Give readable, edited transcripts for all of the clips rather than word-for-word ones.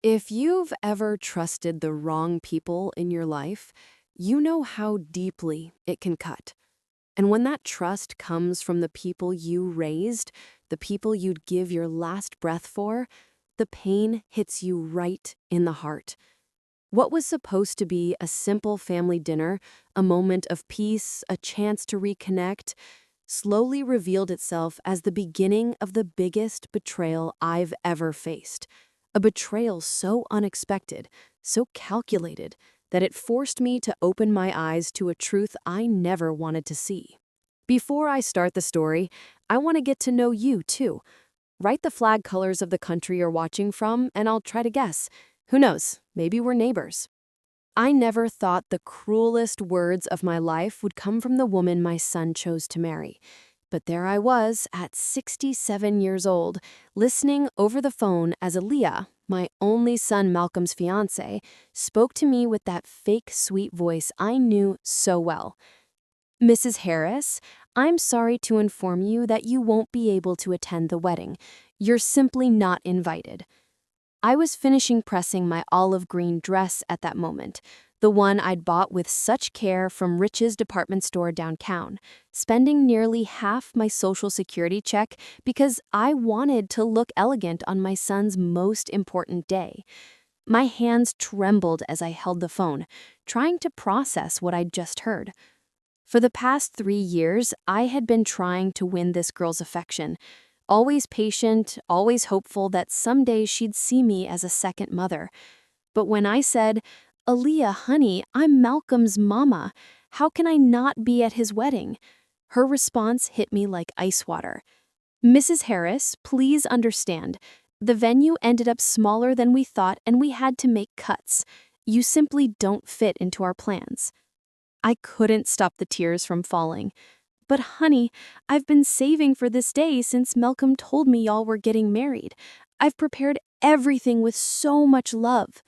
If you've ever trusted the wrong people in your life, you know how deeply it can cut. And when that trust comes from the people you raised, the people you'd give your last breath for, the pain hits you right in the heart. What was supposed to be a simple family dinner, a moment of peace, a chance to reconnect, slowly revealed itself as the beginning of the biggest betrayal I've ever faced. A betrayal so unexpected, so calculated, that it forced me to open my eyes to a truth I never wanted to see. Before I start the story, I want to get to know you, too. Write the flag colors of the country you're watching from, and I'll try to guess. Who knows, maybe we're neighbors. I never thought the cruelest words of my life would come from the woman my son chose to marry. But there I was, at 67 years old, listening over the phone as Aaliyah, my only son Malcolm's fiancée, spoke to me with that fake sweet voice I knew so well. "Mrs. Harris, I'm sorry to inform you that you won't be able to attend the wedding. You're simply not invited." I was finishing pressing my olive green dress at that moment, the one I'd bought with such care from Rich's department store downtown, spending nearly half my Social Security check because I wanted to look elegant on my son's most important day. My hands trembled as I held the phone, trying to process what I'd just heard. For the past 3 years, I had been trying to win this girl's affection. Always patient, always hopeful that someday she'd see me as a second mother. But when I said, "Aaliyah, honey, I'm Malcolm's mama. How can I not be at his wedding?" her response hit me like ice water. "Mrs. Harris, please understand. The venue ended up smaller than we thought and we had to make cuts. You simply don't fit into our plans." I couldn't stop the tears from falling. "But honey, I've been saving for this day since Malcolm told me y'all were getting married. I've prepared everything with so much love."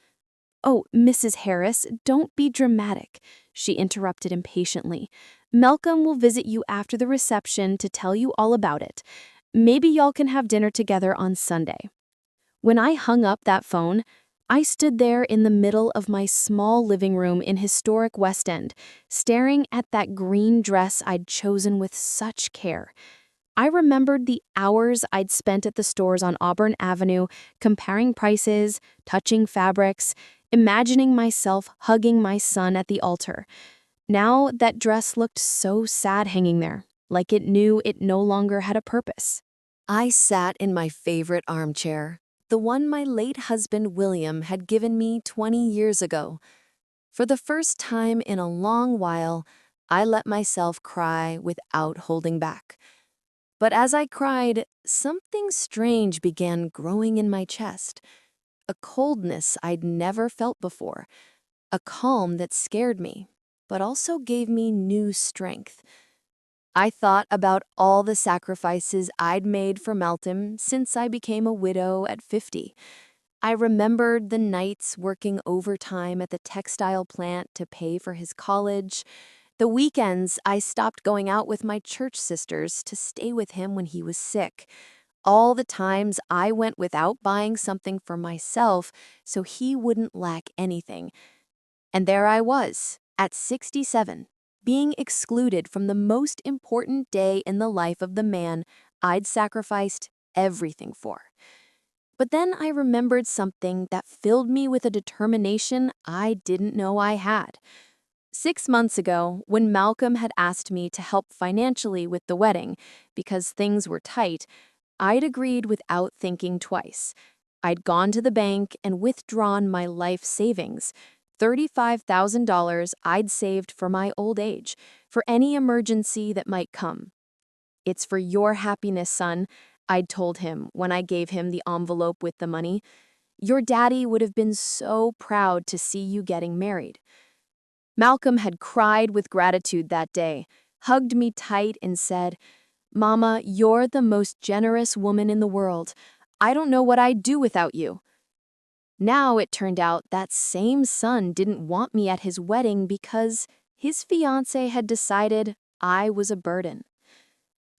"Oh, Mrs. Harris, don't be dramatic," she interrupted impatiently. "Malcolm will visit you after the reception to tell you all about it. Maybe y'all can have dinner together on Sunday." When I hung up that phone, I stood there in the middle of my small living room in historic West End, staring at that green dress I'd chosen with such care. I remembered the hours I'd spent at the stores on Auburn Avenue, comparing prices, touching fabrics, imagining myself hugging my son at the altar. Now that dress looked so sad hanging there, like it knew it no longer had a purpose. I sat in my favorite armchair, the one my late husband William had given me 20 years ago. For the first time in a long while, I let myself cry without holding back. But as I cried, something strange began growing in my chest. A coldness I'd never felt before, a calm that scared me, but also gave me new strength. I thought about all the sacrifices I'd made for Malcolm since I became a widow at 50. I remembered the nights working overtime at the textile plant to pay for his college, the weekends I stopped going out with my church sisters to stay with him when he was sick, all the times I went without buying something for myself so he wouldn't lack anything. And there I was, at 67, being excluded from the most important day in the life of the man I'd sacrificed everything for. But then I remembered something that filled me with a determination I didn't know I had. 6 months ago, when Malcolm had asked me to help financially with the wedding because things were tight, I'd agreed without thinking twice. I'd gone to the bank and withdrawn my life savings, $35,000 I'd saved for my old age, for any emergency that might come. "It's for your happiness, son," I'd told him when I gave him the envelope with the money. "Your daddy would have been so proud to see you getting married." Malcolm had cried with gratitude that day, hugged me tight and said, "Mama, you're the most generous woman in the world. I don't know what I'd do without you." Now it turned out that same son didn't want me at his wedding because his fiancée had decided I was a burden.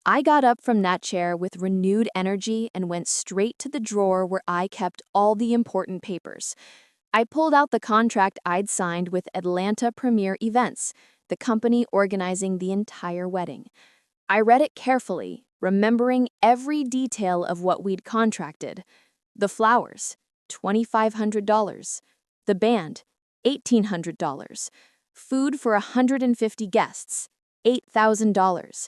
I got up from that chair with renewed energy and went straight to the drawer where I kept all the important papers. I pulled out the contract I'd signed with Atlanta Premier Events, the company organizing the entire wedding. I read it carefully, remembering every detail of what we'd contracted. The flowers, $2,500. The band, $1,800. Food for 150 guests, $8,000.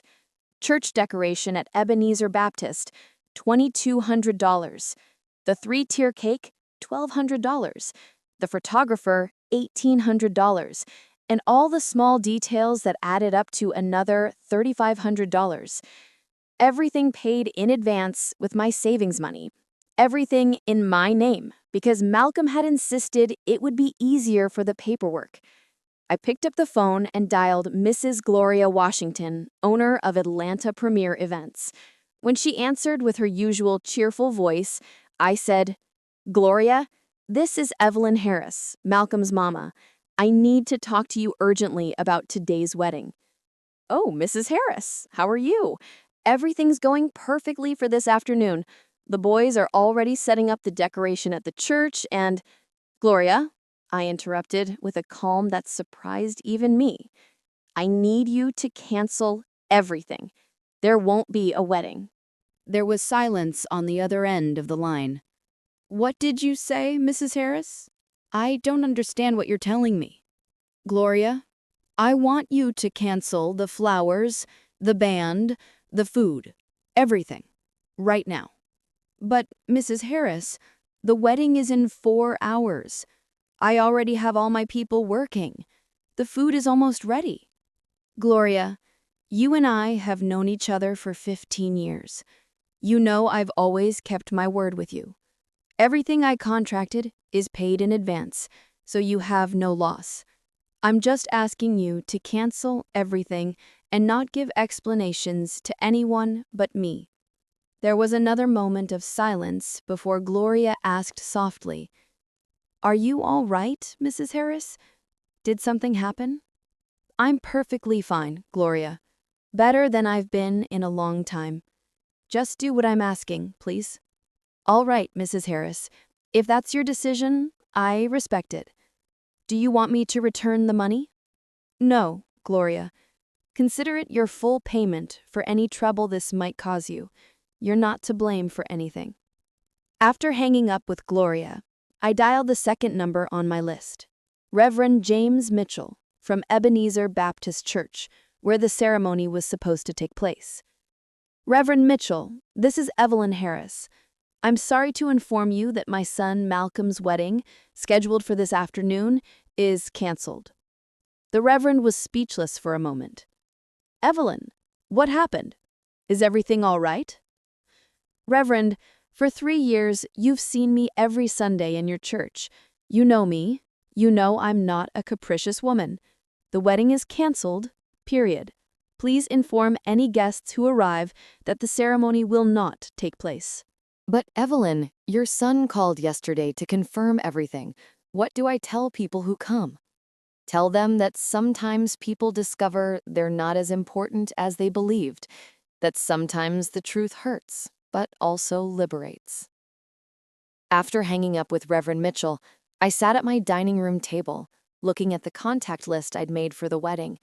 Church decoration at Ebenezer Baptist, $2,200. The three-tier cake, $1,200. The photographer, $1,800. And all the small details that added up to another $3,500. Everything paid in advance with my savings money. Everything in my name, because Malcolm had insisted it would be easier for the paperwork. I picked up the phone and dialed Mrs. Gloria Washington, owner of Atlanta Premier Events. When she answered with her usual cheerful voice, I said, "Gloria, this is Evelyn Harris, Malcolm's mama. I need to talk to you urgently about today's wedding." "Oh, Mrs. Harris, how are you? Everything's going perfectly for this afternoon. The boys are already setting up the decoration at the church and—" "Gloria," I interrupted with a calm that surprised even me. "I need you to cancel everything. There won't be a wedding." There was silence on the other end of the line. "What did you say, Mrs. Harris? I don't understand what you're telling me." "Gloria, I want you to cancel the flowers, the band, the food, everything, right now." "But, Mrs. Harris, the wedding is in 4 hours. I already have all my people working. The food is almost ready." "Gloria, you and I have known each other for 15 years. You know I've always kept my word with you. Everything I contracted is paid in advance, so you have no loss. I'm just asking you to cancel everything and not give explanations to anyone but me." There was another moment of silence before Gloria asked softly, "Are you all right, Mrs. Harris? Did something happen?" "I'm perfectly fine, Gloria. Better than I've been in a long time. Just do what I'm asking, please." "All right, Mrs. Harris. If that's your decision, I respect it. Do you want me to return the money?" "No, Gloria. Consider it your full payment for any trouble this might cause you. You're not to blame for anything." After hanging up with Gloria, I dialed the second number on my list. Reverend James Mitchell from Ebenezer Baptist Church, where the ceremony was supposed to take place. "Reverend Mitchell, this is Evelyn Harris. I'm sorry to inform you that my son Malcolm's wedding, scheduled for this afternoon, is canceled." The Reverend was speechless for a moment. "Evelyn, what happened? Is everything all right?" "Reverend, for 3 years you've seen me every Sunday in your church. You know me. You know I'm not a capricious woman. The wedding is canceled, period. Please inform any guests who arrive that the ceremony will not take place." "But Evelyn, your son called yesterday to confirm everything. What do I tell people who come?" "Tell them that sometimes people discover they're not as important as they believed, that sometimes the truth hurts, but also liberates." After hanging up with Reverend Mitchell, I sat at my dining room table, looking at the contact list I'd made for the wedding.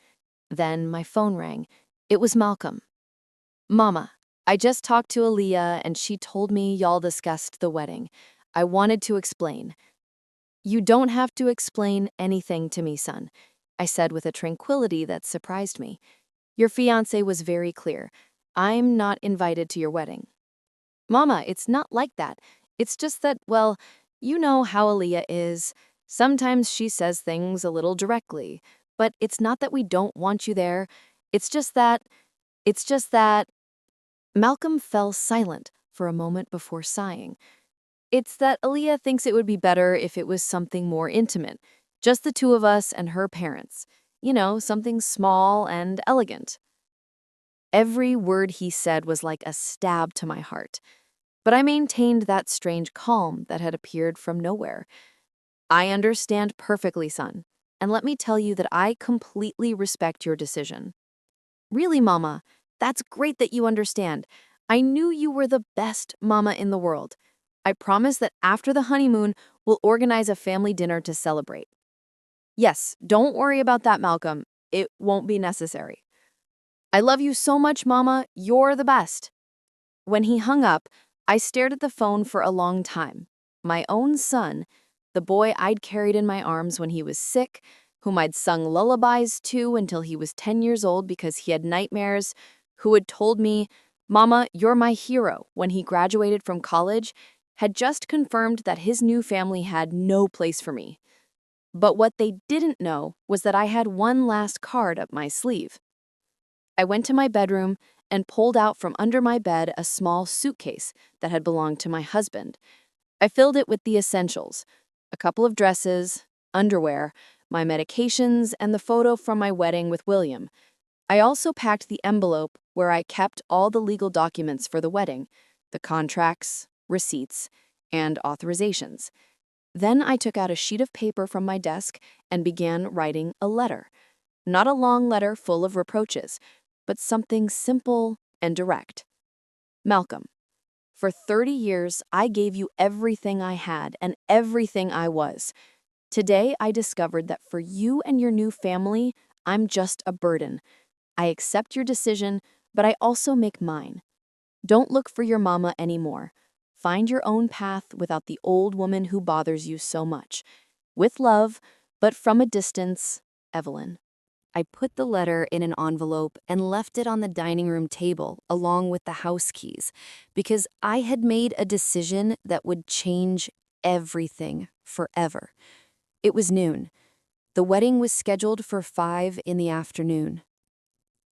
Then my phone rang. It was Malcolm. "Mama, I just talked to Aaliyah and she told me y'all discussed the wedding. I wanted to explain." "You don't have to explain anything to me, son," I said with a tranquility that surprised me. "Your fiancé was very clear. I'm not invited to your wedding." "Mama, it's not like that. It's just that, well, you know how Aaliyah is. Sometimes she says things a little directly. But it's not that we don't want you there. It's just that. Malcolm fell silent for a moment before sighing. "It's that Aaliyah thinks it would be better if it was something more intimate. Just the two of us and her parents. You know, something small and elegant." Every word he said was like a stab to my heart. But I maintained that strange calm that had appeared from nowhere. "I understand perfectly, son. And let me tell you that I completely respect your decision." "Really, Mama, That's great that you understand. I knew you were the best mama in the world. I promise that after the honeymoon, we'll organize a family dinner to celebrate. Yes, don't worry about that, Malcolm. It won't be necessary. I love you so much, Mama. You're the best. When he hung up, I stared at the phone for a long time. My own son, the boy I'd carried in my arms when he was sick, whom I'd sung lullabies to until he was 10 years old because he had nightmares, who had told me, Mama, you're my hero, when he graduated from college, had just confirmed that his new family had no place for me. But what they didn't know was that I had one last card up my sleeve. I went to my bedroom and pulled out from under my bed a small suitcase that had belonged to my husband. I filled it with the essentials: a couple of dresses, underwear, my medications, and the photo from my wedding with William. I also packed the envelope where I kept all the legal documents for the wedding, the contracts, receipts, and authorizations. Then I took out a sheet of paper from my desk and began writing a letter. Not a long letter full of reproaches, but something simple and direct. Malcolm, for 30 years, I gave you everything I had and everything I was. Today, I discovered that for you and your new family, I'm just a burden. I accept your decision, but I also make mine. Don't look for your mama anymore. Find your own path without the old woman who bothers you so much. With love, but from a distance, Evelyn. I put the letter in an envelope and left it on the dining room table along with the house keys because I had made a decision that would change everything forever. It was noon. The wedding was scheduled for 5 in the afternoon.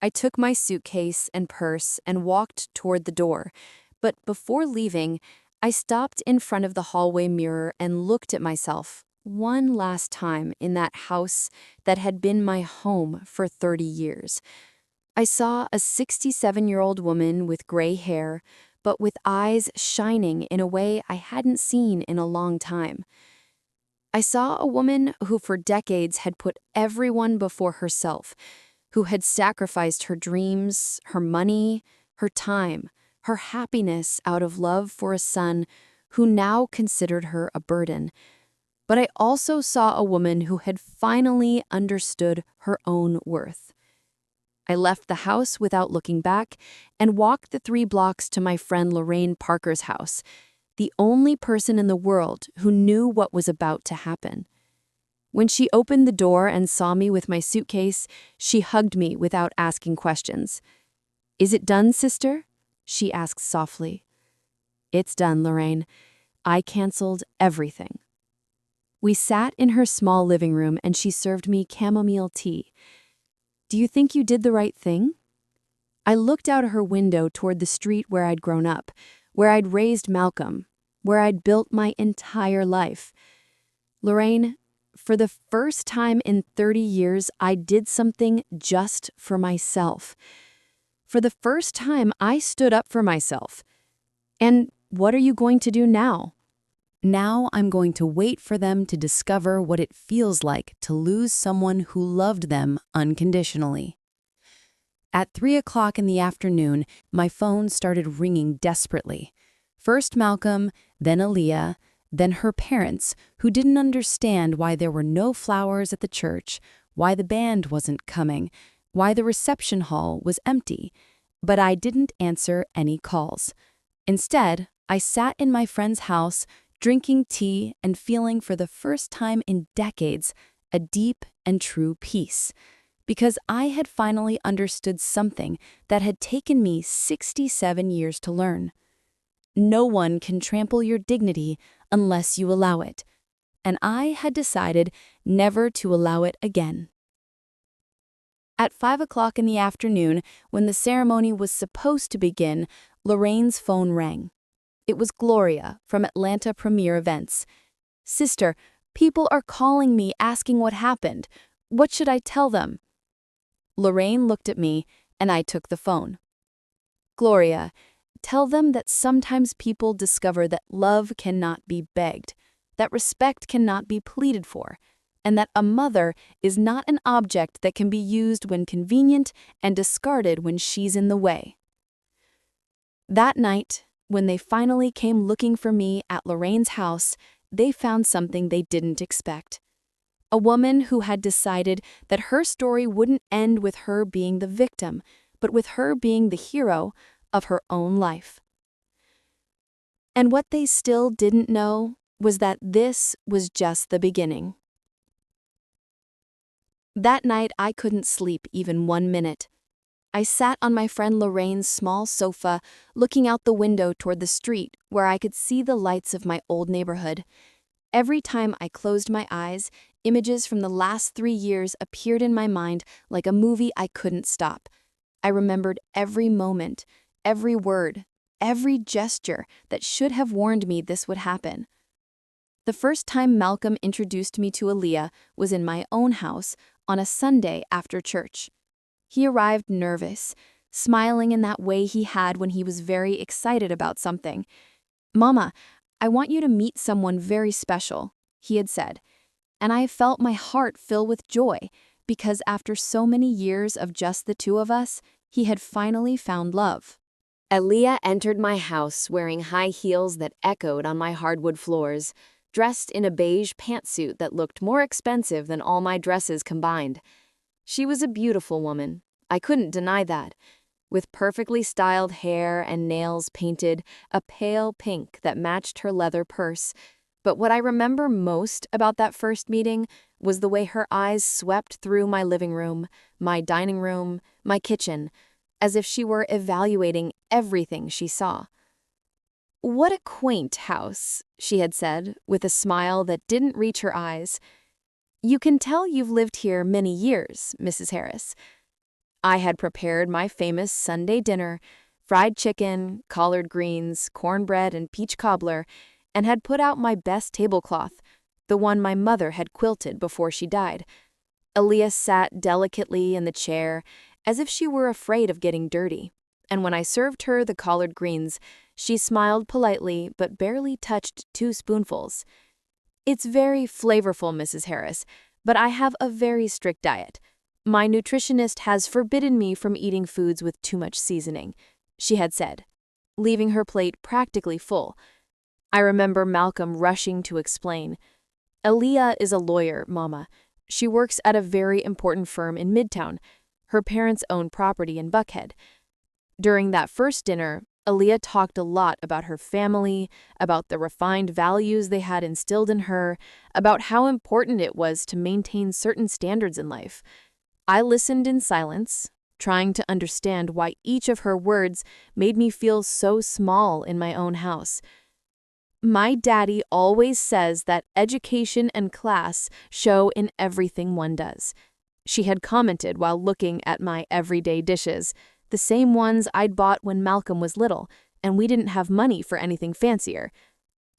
I took my suitcase and purse and walked toward the door, but before leaving, I stopped in front of the hallway mirror and looked at myself one last time in that house that had been my home for 30 years. I saw a 67-year-old woman with gray hair, but with eyes shining in a way I hadn't seen in a long time. I saw a woman who for decades had put everyone before herself, who had sacrificed her dreams, her money, her time, her happiness out of love for a son who now considered her a burden. But I also saw a woman who had finally understood her own worth. I left the house without looking back and walked the 3 blocks to my friend Lorraine Parker's house, the only person in the world who knew what was about to happen. When she opened the door and saw me with my suitcase, she hugged me without asking questions. "Is it done, sister?" she asked softly. "It's done, Lorraine. I canceled everything." We sat in her small living room and she served me chamomile tea. "Do you think you did the right thing?" I looked out of her window toward the street where I'd grown up, where I'd raised Malcolm, where I'd built my entire life. Lorraine, for the first time in 30 years, I did something just for myself. For the first time, I stood up for myself. And what are you going to do now? Now I'm going to wait for them to discover what it feels like to lose someone who loved them unconditionally. At 3 o'clock in the afternoon, my phone started ringing desperately. First Malcolm, then Aaliyah, then her parents, who didn't understand why there were no flowers at the church, why the band wasn't coming, why the reception hall was empty. But I didn't answer any calls. Instead, I sat in my friend's house, drinking tea and feeling for the first time in decades a deep and true peace. Because I had finally understood something that had taken me 67 years to learn. No one can trample your dignity unless you allow it. And I had decided never to allow it again. At 5 o'clock in the afternoon, when the ceremony was supposed to begin, Lorraine's phone rang. It was Gloria from Atlanta Premier Events. "Sister, people are calling me asking what happened. What should I tell them?" Lorraine looked at me, and I took the phone. "Gloria, tell them that sometimes people discover that love cannot be begged, that respect cannot be pleaded for, and that a mother is not an object that can be used when convenient and discarded when she's in the way. That night, when they finally came looking for me at Lorraine's house, they found something they didn't expect. A woman who had decided that her story wouldn't end with her being the victim, but with her being the hero of her own life. And what they still didn't know was that this was just the beginning. That night, I couldn't sleep even 1 minute. I sat on my friend Lorraine's small sofa, looking out the window toward the street where I could see the lights of my old neighborhood. Every time I closed my eyes, images from the last 3 years appeared in my mind like a movie I couldn't stop. I remembered every moment, every word, every gesture that should have warned me this would happen. The first time Malcolm introduced me to Aaliyah was in my own house on a Sunday after church. He arrived nervous, smiling in that way he had when he was very excited about something. "Mama, I want you to meet someone very special," he had said, and I felt my heart fill with joy because after so many years of just the two of us, he had finally found love. Aaliyah entered my house wearing high heels that echoed on my hardwood floors, dressed in a beige pantsuit that looked more expensive than all my dresses combined. She was a beautiful woman, I couldn't deny that, with perfectly styled hair and nails painted a pale pink that matched her leather purse. But what I remember most about that first meeting was the way her eyes swept through my living room, my dining room, my kitchen, as if she were evaluating everything she saw. "What a quaint house," she had said, with a smile that didn't reach her eyes. "You can tell you've lived here many years, Mrs. Harris." I had prepared my famous Sunday dinner, fried chicken, collard greens, cornbread, and peach cobbler, and had put out my best tablecloth, the one my mother had quilted before she died. Aaliyah sat delicately in the chair, as if she were afraid of getting dirty, and when I served her the collard greens, she smiled politely but barely touched 2 spoonfuls. "It's very flavorful, Mrs. Harris, but I have a very strict diet. My nutritionist has forbidden me from eating foods with too much seasoning," she had said, leaving her plate practically full. I remember Malcolm rushing to explain. "Aaliyah is a lawyer, Mama. She works at a very important firm in Midtown. Her parents own property in Buckhead." During that first dinner, Aaliyah talked a lot about her family, about the refined values they had instilled in her, about how important it was to maintain certain standards in life. I listened in silence, trying to understand why each of her words made me feel so small in my own house. "My daddy always says that education and class show in everything one does," she had commented while looking at my everyday dishes, the same ones I'd bought when Malcolm was little, and we didn't have money for anything fancier.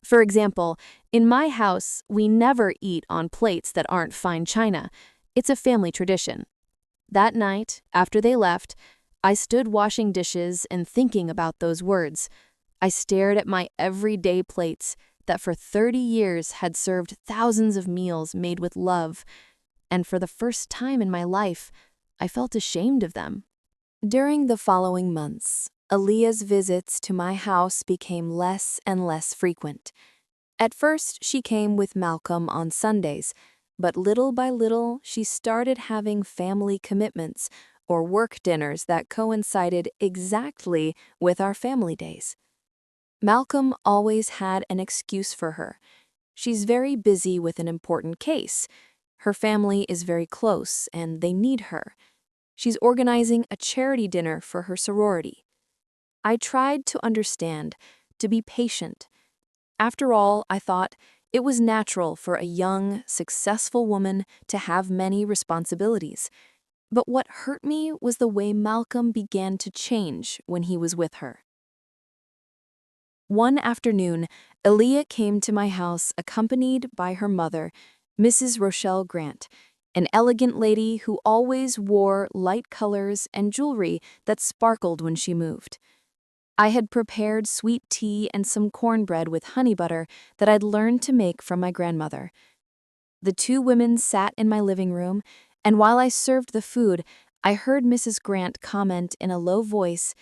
For example, in my house, we never eat on plates that aren't fine china. It's a family tradition. That night, after they left, I stood washing dishes and thinking about those words. I stared at my everyday plates that for 30 years had served thousands of meals made with love, and for the first time in my life, I felt ashamed of them. During the following months, Aaliyah's visits to my house became less and less frequent. At first, she came with Malcolm on Sundays, but little by little, she started having family commitments or work dinners that coincided exactly with our family days. Malcolm always had an excuse for her. She's very busy with an important case. Her family is very close and they need her. She's organizing a charity dinner for her sorority. I tried to understand, to be patient. After all, I thought, it was natural for a young, successful woman to have many responsibilities. But what hurt me was the way Malcolm began to change when he was with her. One afternoon, Aaliyah came to my house accompanied by her mother, Mrs. Rochelle Grant, an elegant lady who always wore light colors and jewelry that sparkled when she moved. I had prepared sweet tea and some cornbread with honey butter that I'd learned to make from my grandmother. The two women sat in my living room, and while I served the food, I heard Mrs. Grant comment in a low voice,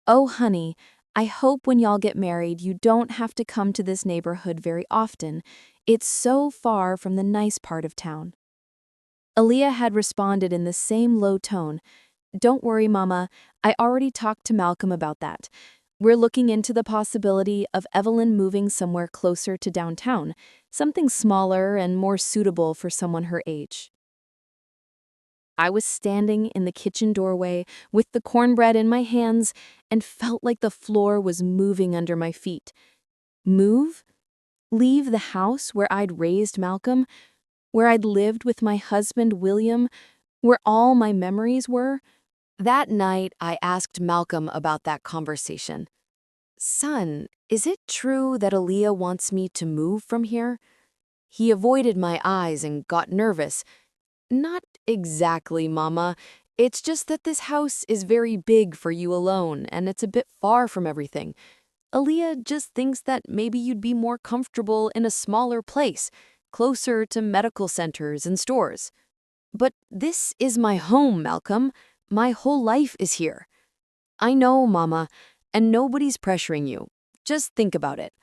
"Oh, honey, I hope when y'all get married you don't have to come to this neighborhood very often. It's so far from the nice part of town." Aaliyah had responded in the same low tone, "Don't worry, Mama, I already talked to Malcolm about that. We're looking into the possibility of Evelyn moving somewhere closer to downtown, something smaller and more suitable for someone her age." I was standing in the kitchen doorway with the cornbread in my hands and felt like the floor was moving under my feet. Move? Leave the house where I'd raised Malcolm, where I'd lived with my husband William, where all my memories were? That night, I asked Malcolm about that conversation. "Son, is it true that Aaliyah wants me to move from here?" He avoided my eyes and got nervous. "Not exactly, Mama. It's just that this house is very big for you alone, and it's a bit far from everything. Aaliyah just thinks that maybe you'd be more comfortable in a smaller place, closer to medical centers and stores." "But this is my home, Malcolm. My whole life is here." "I know, Mama, and nobody's pressuring you. Just think about it.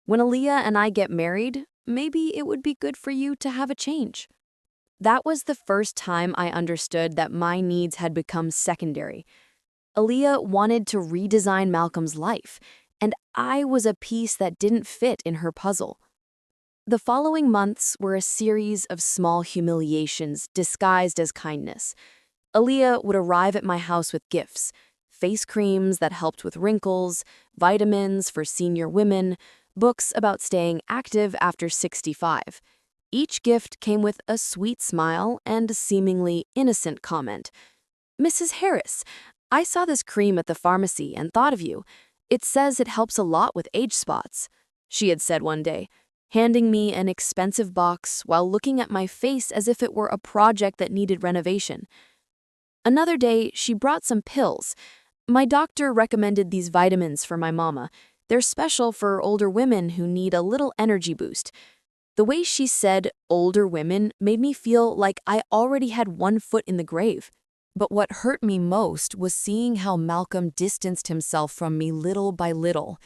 When Aaliyah and I get married, maybe it would be good for you to have a change." That was the first time I understood that my needs had become secondary. Aaliyah wanted to redesign Malcolm's life, and I was a piece that didn't fit in her puzzle. The following months were a series of small humiliations disguised as kindness. Aaliyah would arrive at my house with gifts: face creams that helped with wrinkles, vitamins for senior women, books about staying active after 65. Each gift came with a sweet smile and a seemingly innocent comment. "Mrs. Harris, I saw this cream at the pharmacy and thought of you. It says it helps a lot with age spots," she had said one day, handing me an expensive box while looking at my face as if it were a project that needed renovation. Another day, she brought some pills. "My doctor recommended these vitamins for my mama. They're special for older women who need a little energy boost." The way she said "older women" made me feel like I already had one foot in the grave. But what hurt me most was seeing how Malcolm distanced himself from me little by little.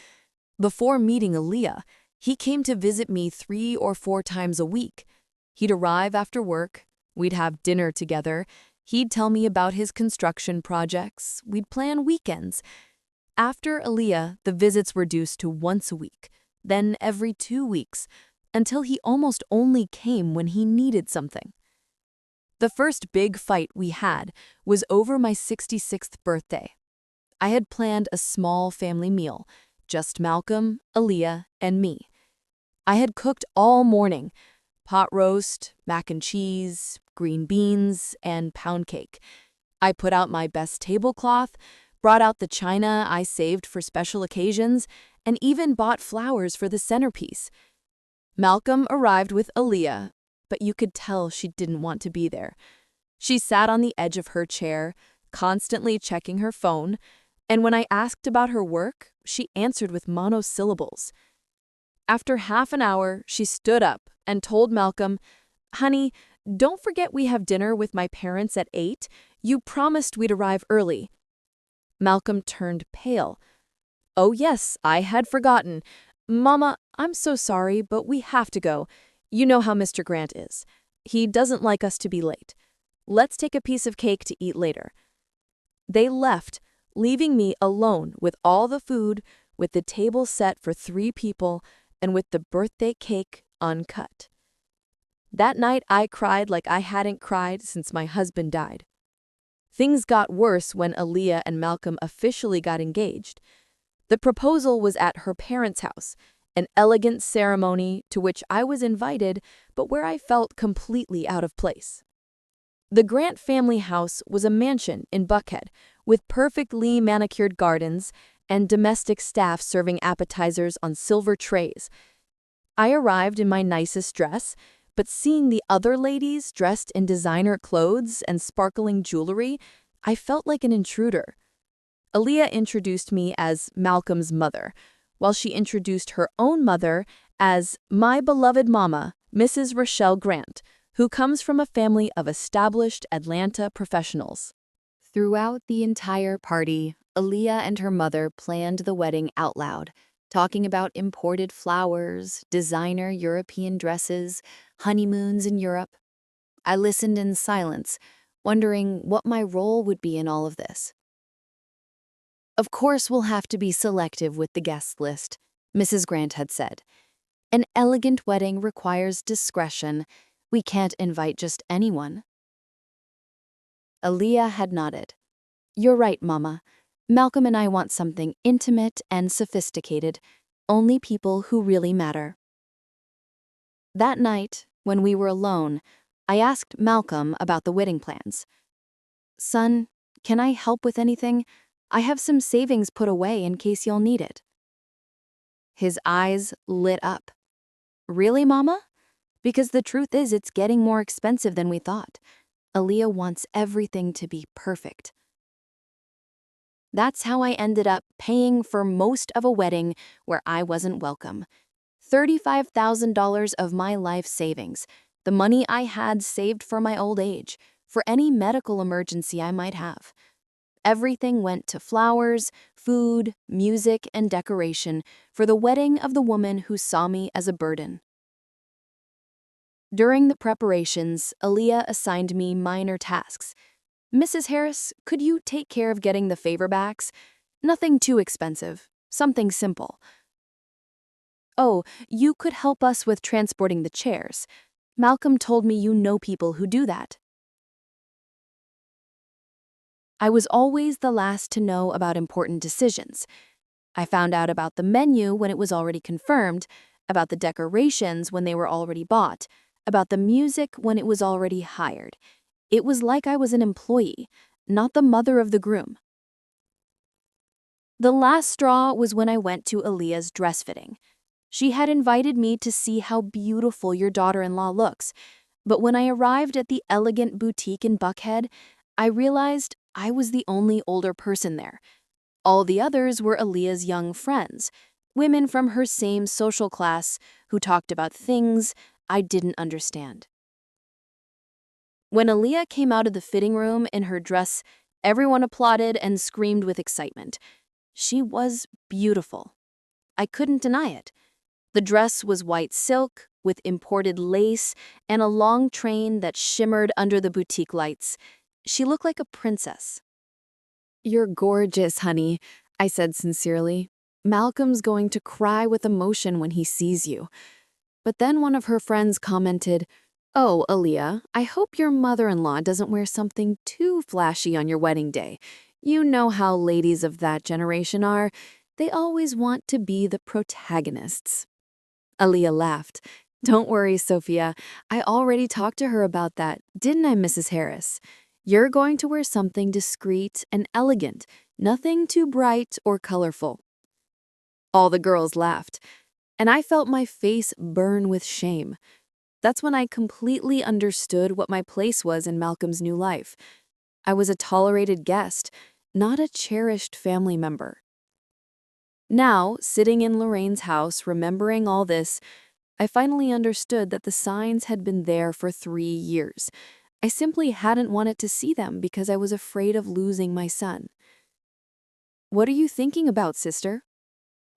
Before meeting Aaliyah, he came to visit me 3 or 4 times a week. He'd arrive after work, we'd have dinner together, he'd tell me about his construction projects, we'd plan weekends. After Aaliyah, the visits were reduced to once a week, then every 2 weeks, until he almost only came when he needed something. The first big fight we had was over my 66th birthday. I had planned a small family meal, just Malcolm, Aaliyah, and me. I had cooked all morning: pot roast, mac and cheese, green beans, and pound cake. I put out my best tablecloth, brought out the china I saved for special occasions, and even bought flowers for the centerpiece. Malcolm arrived with Aaliyah, but you could tell she didn't want to be there. She sat on the edge of her chair, constantly checking her phone, and when I asked about her work, she answered with monosyllables. After half an hour, she stood up and told Malcolm, "Honey, don't forget we have dinner with my parents at 8. You promised we'd arrive early." Malcolm turned pale. "Oh yes, I had forgotten. Mama, I'm so sorry, but we have to go. You know how Mr. Grant is. He doesn't like us to be late. Let's take a piece of cake to eat later." They left, leaving me alone with all the food, with the table set for 3 people, and with the birthday cake uncut. That night I cried like I hadn't cried since my husband died. Things got worse when Aaliyah and Malcolm officially got engaged. The proposal was at her parents' house, an elegant ceremony to which I was invited, but where I felt completely out of place. The Grant family house was a mansion in Buckhead, with perfectly manicured gardens and domestic staff serving appetizers on silver trays. I arrived in my nicest dress, but seeing the other ladies dressed in designer clothes and sparkling jewelry, I felt like an intruder. Aaliyah introduced me as Malcolm's mother, while she introduced her own mother as "my beloved mama, Mrs. Rochelle Grant, who comes from a family of established Atlanta professionals. Throughout the entire party, Aaliyah and her mother planned the wedding out loud, talking about imported flowers, designer European dresses, honeymoons in Europe. I listened in silence, wondering what my role would be in all of this. Of course, we'll have to be selective with the guest list, Mrs. Grant had said. An elegant wedding requires discretion. We can't invite just anyone. Aaliyah had nodded. You're right, Mama. Malcolm and I want something intimate and sophisticated, only people who really matter. That night, when we were alone, I asked Malcolm about the wedding plans. Son, can I help with anything? I have some savings put away in case you'll need it. His eyes lit up. Really, Mama? Because the truth is it's getting more expensive than we thought. Aaliyah wants everything to be perfect. That's how I ended up paying for most of a wedding where I wasn't welcome. $35,000 of my life savings, the money I had saved for my old age, for any medical emergency I might have. Everything went to flowers, food, music, and decoration for the wedding of the woman who saw me as a burden. During the preparations, Aaliyah assigned me minor tasks. Mrs. Harris, could you take care of getting the favor backs? Nothing too expensive, something simple. Oh, you could help us with transporting the chairs. Malcolm told me you know people who do that. I was always the last to know about important decisions. I found out about the menu when it was already confirmed, about the decorations when they were already bought, about the music when it was already hired. It was like I was an employee, not the mother of the groom. The last straw was when I went to Aaliyah's dress fitting. She had invited me to see how beautiful your daughter-in-law looks, but when I arrived at the elegant boutique in Buckhead, I realized I was the only older person there. All the others were Aaliyah's young friends, women from her same social class who talked about things I didn't understand. When Aaliyah came out of the fitting room in her dress, everyone applauded and screamed with excitement. She was beautiful. I couldn't deny it. The dress was white silk with imported lace and a long train that shimmered under the boutique lights. She looked like a princess. You're gorgeous, honey, I said sincerely. Malcolm's going to cry with emotion when he sees you. But then one of her friends commented, Oh, Aaliyah, I hope your mother-in-law doesn't wear something too flashy on your wedding day. You know how ladies of that generation are. They always want to be the protagonists. Aaliyah laughed. Don't worry, Sophia. I already talked to her about that, didn't I, Mrs. Harris? You're going to wear something discreet and elegant, nothing too bright or colorful. All the girls laughed, and I felt my face burn with shame. That's when I completely understood what my place was in Malcolm's new life. I was a tolerated guest, not a cherished family member. Now, sitting in Lorraine's house, remembering all this, I finally understood that the signs had been there for 3 years. I simply hadn't wanted to see them because I was afraid of losing my son. What are you thinking about, sister?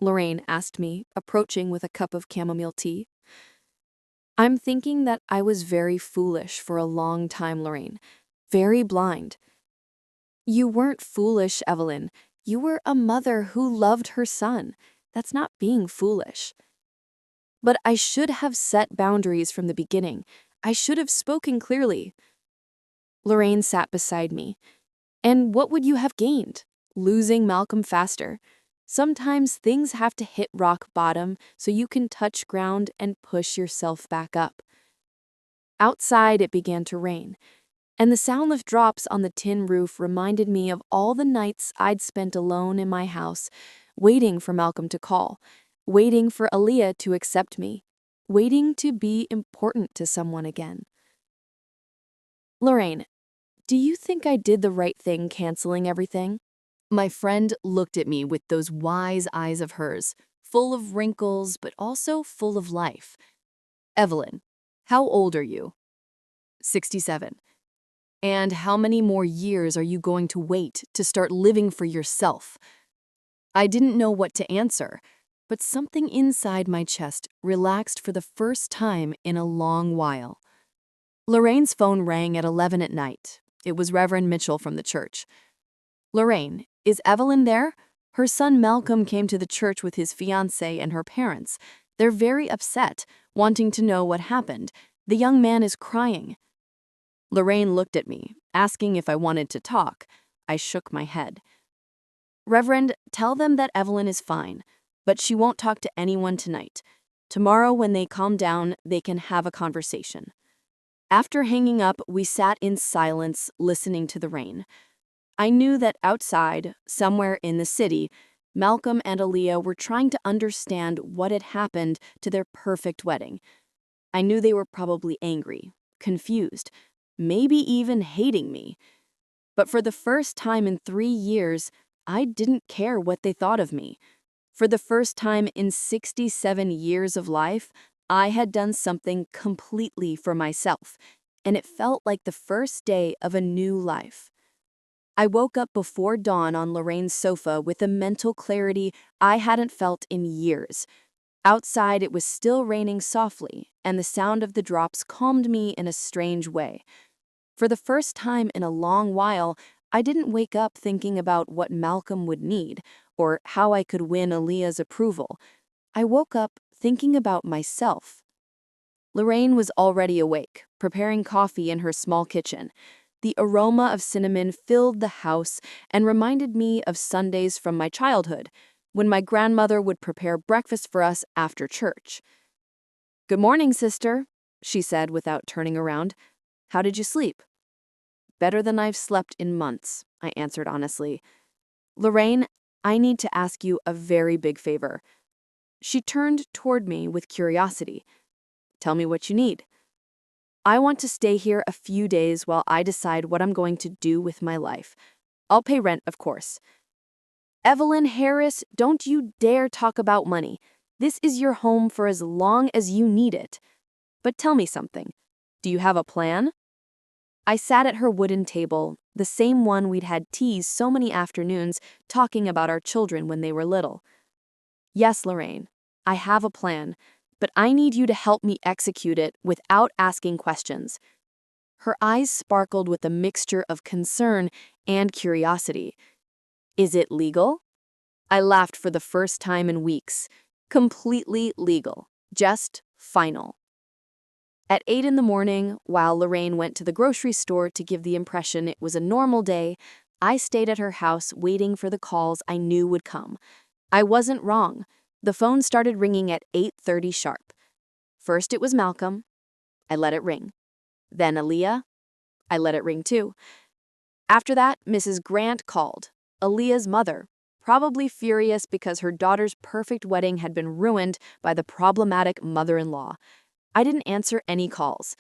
Lorraine asked me, approaching with a cup of chamomile tea. I'm thinking that I was very foolish for a long time, Lorraine. Very blind. You weren't foolish, Evelyn. You were a mother who loved her son. That's not being foolish. But I should have set boundaries from the beginning. I should have spoken clearly. Lorraine sat beside me. And what would you have gained? Losing Malcolm faster. Sometimes things have to hit rock bottom so you can touch ground and push yourself back up. Outside, it began to rain, and the sound of drops on the tin roof reminded me of all the nights I'd spent alone in my house, waiting for Malcolm to call, waiting for Aaliyah to accept me, waiting to be important to someone again. Lorraine, do you think I did the right thing canceling everything? My friend looked at me with those wise eyes of hers, full of wrinkles but also full of life. Evelyn, How old are you? 67. And how many more years are you going to wait to start living for yourself? I didn't know what to answer, but something inside my chest relaxed for the first time in a long while. Lorraine's phone rang at 11 at night. It was Reverend Mitchell from the church. Lorraine, is Evelyn there? Her son Malcolm came to the church with his fiancée and her parents. They're very upset, wanting to know what happened. The young man is crying. Lorraine looked at me, asking if I wanted to talk. I shook my head. Reverend, tell them that Evelyn is fine, but she won't talk to anyone tonight. Tomorrow, when they calm down, they can have a conversation. After hanging up, we sat in silence, listening to the rain. I knew that outside, somewhere in the city, Malcolm and Aaliyah were trying to understand what had happened to their perfect wedding. I knew they were probably angry, confused, maybe even hating me. But for the first time in 3 years, I didn't care what they thought of me. For the first time in 67 years of life, I had done something completely for myself, and it felt like the first day of a new life. I woke up before dawn on Lorraine's sofa with a mental clarity I hadn't felt in years. Outside, it was still raining softly, and the sound of the drops calmed me in a strange way. For the first time in a long while, I didn't wake up thinking about what Malcolm would need or how I could win Aaliyah's approval. I woke up thinking about myself. Lorraine was already awake, preparing coffee in her small kitchen. The aroma of cinnamon filled the house and reminded me of Sundays from my childhood, when my grandmother would prepare breakfast for us after church. "Good morning, sister," she said without turning around. "How did you sleep?" "Better than I've slept in months," I answered honestly. "Lorraine, I need to ask you a very big favor." She turned toward me with curiosity. "Tell me what you need." "I want to stay here a few days while I decide what I'm going to do with my life. I'll pay rent, of course." "Evelyn Harris, don't you dare talk about money. This is your home for as long as you need it. But tell me something. Do you have a plan?" I sat at her wooden table, the same one we'd had teas so many afternoons, talking about our children when they were little. "Yes, Lorraine, I have a plan, but I need you to help me execute it without asking questions." Her eyes sparkled with a mixture of concern and curiosity. "Is it legal?" I laughed for the first time in weeks. Completely legal. Just final. At 8 in the morning, while Lorraine went to the grocery store to give the impression it was a normal day, I stayed at her house waiting for the calls I knew would come. I wasn't wrong. The phone started ringing at 8:30 sharp. First it was Malcolm. I let it ring. Then Aaliyah. I let it ring too. After that, Mrs. Grant called, Aaliyah's mother, probably furious because her daughter's perfect wedding had been ruined by the problematic mother-in-law. I didn't answer any calls.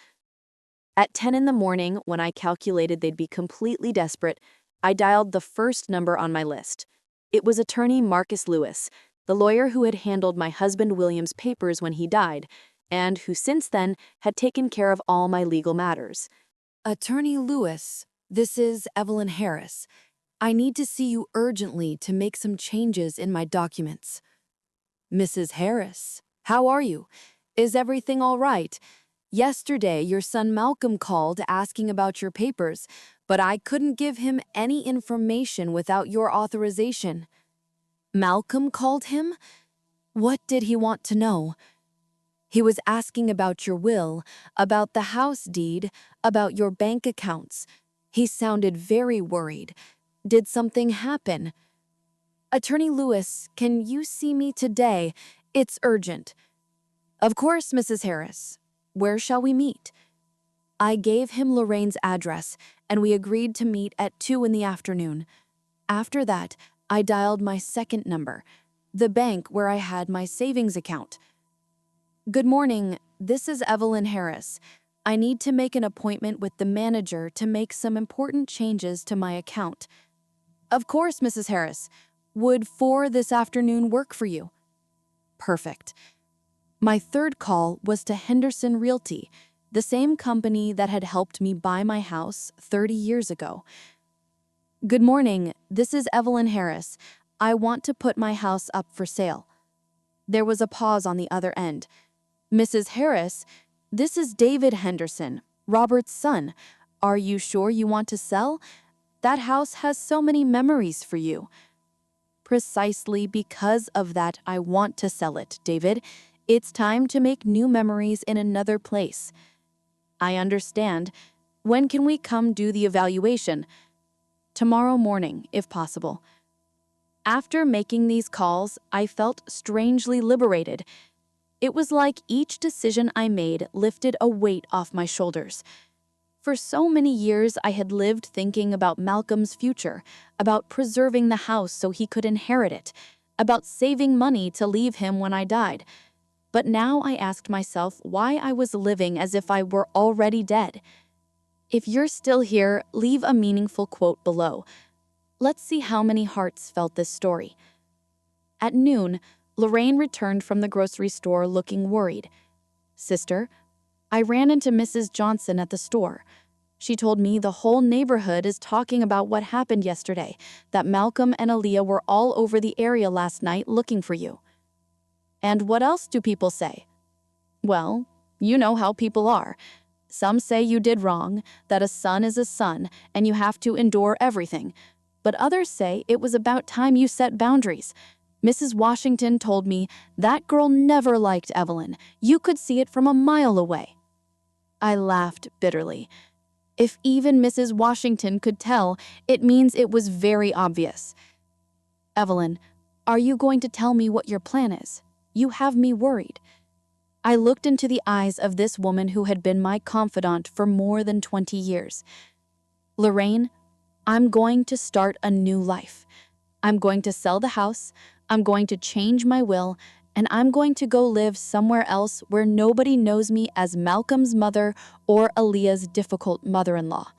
At 10 in the morning, when I calculated they'd be completely desperate, I dialed the first number on my list. It was attorney Marcus Lewis, the lawyer who had handled my husband William's papers when he died, and who since then had taken care of all my legal matters. "Attorney Lewis, this is Evelyn Harris. I need to see you urgently to make some changes in my documents." "Mrs. Harris, how are you? Is everything all right? Yesterday, your son Malcolm called asking about your papers, but I couldn't give him any information without your authorization." "Malcolm called him? What did he want to know?" "He was asking about your will, about the house deed, about your bank accounts. He sounded very worried. Did something happen?" "Attorney Lewis, can you see me today? It's urgent." "Of course, Mrs. Harris. Where shall we meet?" I gave him Lorraine's address, and we agreed to meet at 2 in the afternoon. After that, I dialed my second number, the bank where I had my savings account. "Good morning, this is Evelyn Harris. I need to make an appointment with the manager to make some important changes to my account." "Of course, Mrs. Harris. Would 4 this afternoon work for you?" "Perfect." My third call was to Henderson Realty. The same company that had helped me buy my house 30 years ago. Good morning, this is Evelyn Harris. I want to put my house up for sale. There was a pause on the other end. Mrs. Harris, this is David Henderson, Robert's son. Are you sure you want to sell? That house has so many memories for you. Precisely because of that, I want to sell it, David. It's time to make new memories in another place. I understand. When can we come do the evaluation? Tomorrow morning, if possible. After making these calls, I felt strangely liberated. It was like each decision I made lifted a weight off my shoulders. For so many years, I had lived thinking about Malcolm's future, about preserving the house so he could inherit it, about saving money to leave him when I died. But now I asked myself why I was living as if I were already dead. If you're still here, leave a meaningful quote below. Let's see how many hearts felt this story. At noon, Lorraine returned from the grocery store looking worried. Sister, I ran into Mrs. Johnson at the store. She told me the whole neighborhood is talking about what happened yesterday, that Malcolm and Aaliyah were all over the area last night looking for you. And what else do people say? Well, you know how people are. Some say you did wrong, that a son is a son, and you have to endure everything. But others say it was about time you set boundaries. Mrs. Washington told me that girl never liked Evelyn. You could see it from a mile away. I laughed bitterly. If even Mrs. Washington could tell, it means it was very obvious. Evelyn, are you going to tell me what your plan is? You have me worried. I looked into the eyes of this woman who had been my confidant for more than 20 years. Lorraine, I'm going to start a new life. I'm going to sell the house, I'm going to change my will, and I'm going to go live somewhere else where nobody knows me as Malcolm's mother or Aaliyah's difficult mother-in-law.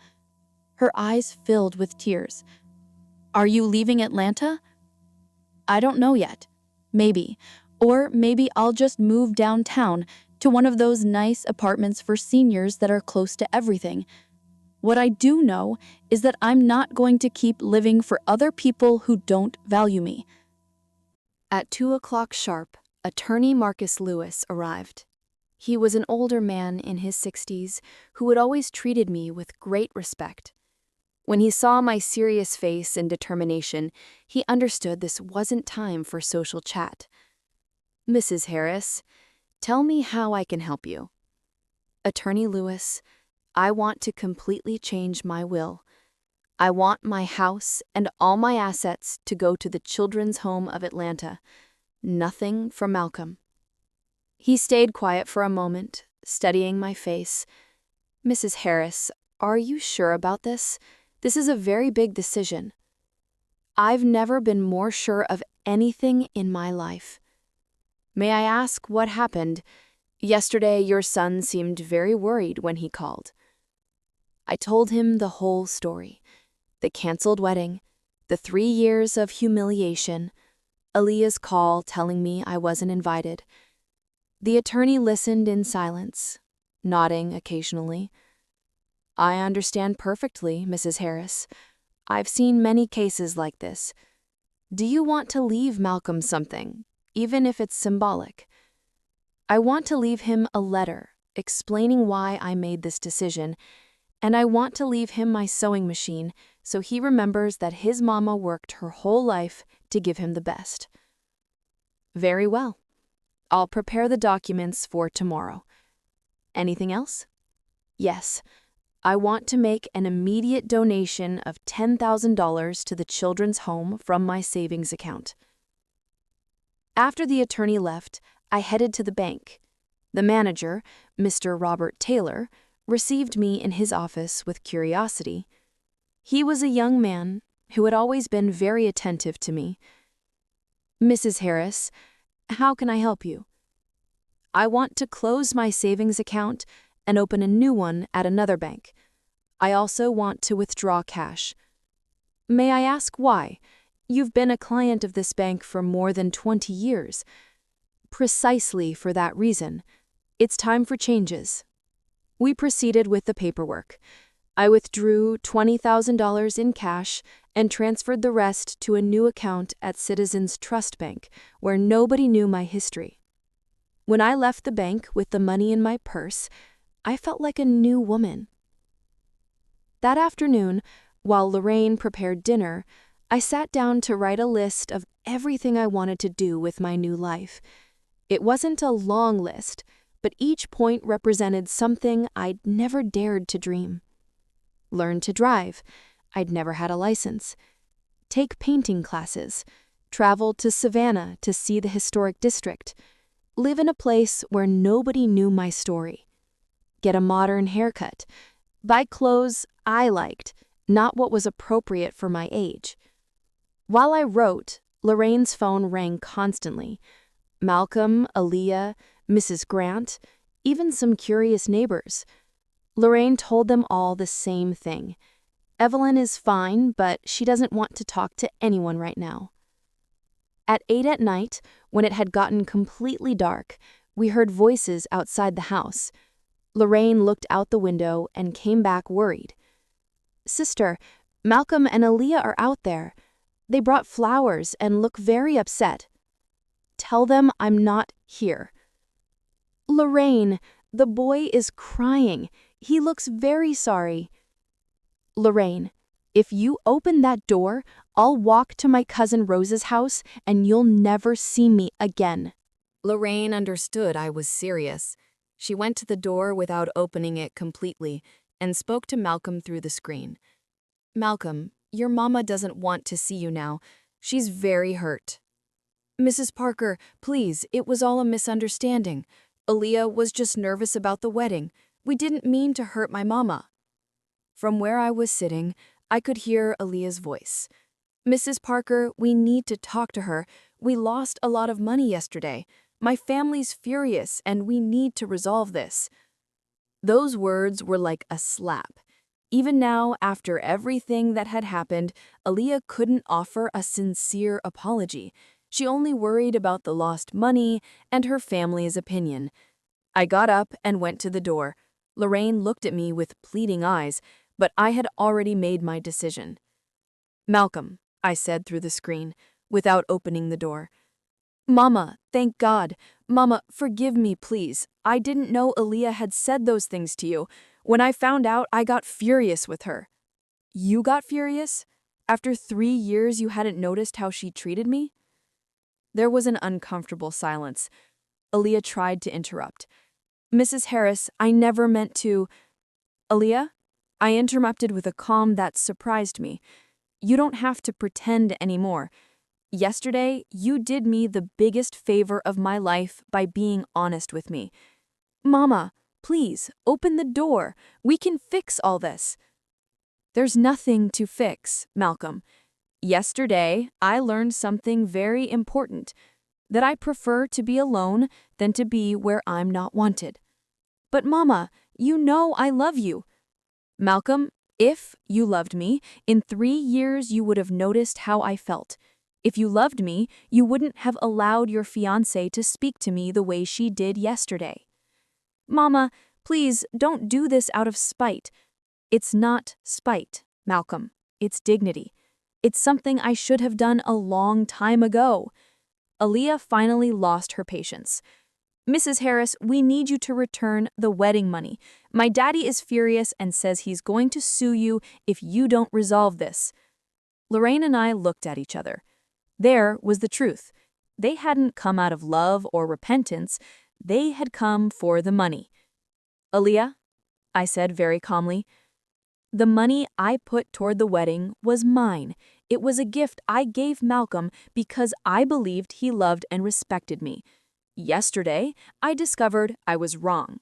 Her eyes filled with tears. Are you leaving Atlanta? I don't know yet. Maybe. Or maybe I'll just move downtown to one of those nice apartments for seniors that are close to everything. What I do know is that I'm not going to keep living for other people who don't value me. At 2:00 sharp, attorney Marcus Lewis arrived. He was an older man in his 60s who had always treated me with great respect. When he saw my serious face and determination, he understood this wasn't time for social chat. Mrs. Harris, tell me how I can help you. Attorney Lewis, I want to completely change my will. I want my house and all my assets to go to the Children's Home of Atlanta. Nothing for Malcolm. He stayed quiet for a moment, studying my face. Mrs. Harris, are you sure about this? This is a very big decision. I've never been more sure of anything in my life. May I ask what happened? Yesterday, your son seemed very worried when he called. I told him the whole story. The canceled wedding, the 3 years of humiliation, Aaliyah's call telling me I wasn't invited. The attorney listened in silence, nodding occasionally. I understand perfectly, Mrs. Harris. I've seen many cases like this. Do you want to leave Malcolm something, even if it's symbolic? I want to leave him a letter explaining why I made this decision, and I want to leave him my sewing machine so he remembers that his mama worked her whole life to give him the best. Very well. I'll prepare the documents for tomorrow. Anything else? Yes. I want to make an immediate donation of $10,000 to the Children's Home from my savings account. After the attorney left, I headed to the bank. The manager, Mr. Robert Taylor, received me in his office with curiosity. He was a young man who had always been very attentive to me. Mrs. Harris, how can I help you? I want to close my savings account and open a new one at another bank. I also want to withdraw cash. May I ask why? You've been a client of this bank for more than 20 years. Precisely for that reason. It's time for changes. We proceeded with the paperwork. I withdrew $20,000 in cash and transferred the rest to a new account at Citizens Trust Bank, where nobody knew my history. When I left the bank with the money in my purse, I felt like a new woman. That afternoon, while Lorraine prepared dinner, I sat down to write a list of everything I wanted to do with my new life. It wasn't a long list, but each point represented something I'd never dared to dream. Learn to drive. I'd never had a license. Take painting classes. Travel to Savannah to see the historic district. Live in a place where nobody knew my story. Get a modern haircut. Buy clothes I liked, not what was appropriate for my age. While I wrote, Lorraine's phone rang constantly. Malcolm, Aaliyah, Mrs. Grant, even some curious neighbors. Lorraine told them all the same thing. Evelyn is fine, but she doesn't want to talk to anyone right now. At 8 at night, when it had gotten completely dark, we heard voices outside the house. Lorraine looked out the window and came back worried. "Sister, Malcolm and Aaliyah are out there. They brought flowers and look very upset. Tell them I'm not here." "Lorraine, the boy is crying. He looks very sorry." "Lorraine, if you open that door, I'll walk to my cousin Rose's house and you'll never see me again." Lorraine understood I was serious. She went to the door without opening it completely and spoke to Malcolm through the screen. "Malcolm, your mama doesn't want to see you now. She's very hurt." "Mrs. Parker, please, it was all a misunderstanding. Aaliyah was just nervous about the wedding. We didn't mean to hurt my mama." From where I was sitting, I could hear Aaliyah's voice. "Mrs. Parker, we need to talk to her. We lost a lot of money yesterday. My family's furious and we need to resolve this." Those words were like a slap. Even now, after everything that had happened, Aaliyah couldn't offer a sincere apology. She only worried about the lost money and her family's opinion. I got up and went to the door. Lorraine looked at me with pleading eyes, but I had already made my decision. "Malcolm," I said through the screen, without opening the door. "Mama, thank God. Mama, forgive me, please. I didn't know Aaliyah had said those things to you. When I found out, I got furious with her." "You got furious? After 3 years you hadn't noticed how she treated me?" There was an uncomfortable silence. Aaliyah tried to interrupt. "Mrs. Harris, I never meant to—" "Aaliyah?" I interrupted with a calm that surprised me. "You don't have to pretend anymore. Yesterday, you did me the biggest favor of my life by being honest with me. Mama, please, open the door. We can fix all this." "There's nothing to fix, Malcolm. Yesterday, I learned something very important, that I prefer to be alone than to be where I'm not wanted." "But Mama, you know I love you." "Malcolm, if you loved me, in 3 years you would have noticed how I felt. If you loved me, you wouldn't have allowed your fiancée to speak to me the way she did yesterday." "Mama, please don't do this out of spite." "It's not spite, Malcolm. It's dignity. It's something I should have done a long time ago." Aaliyah finally lost her patience. "Mrs. Harris, we need you to return the wedding money. My daddy is furious and says he's going to sue you if you don't resolve this." Lorraine and I looked at each other. There was the truth. They hadn't come out of love or repentance. They had come for the money. "Aaliyah," I said very calmly, "the money I put toward the wedding was mine. It was a gift I gave Malcolm because I believed he loved and respected me. Yesterday, I discovered I was wrong."